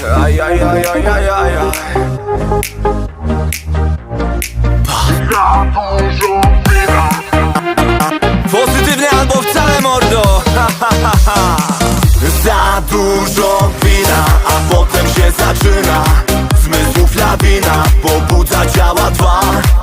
Aj, aj, aj, aj, aj, aj, aj. Pozytywnie albo wcale, mordo. Za dużo wina, a potem się zaczyna zmysłów lawina, pobudza ciała dwa.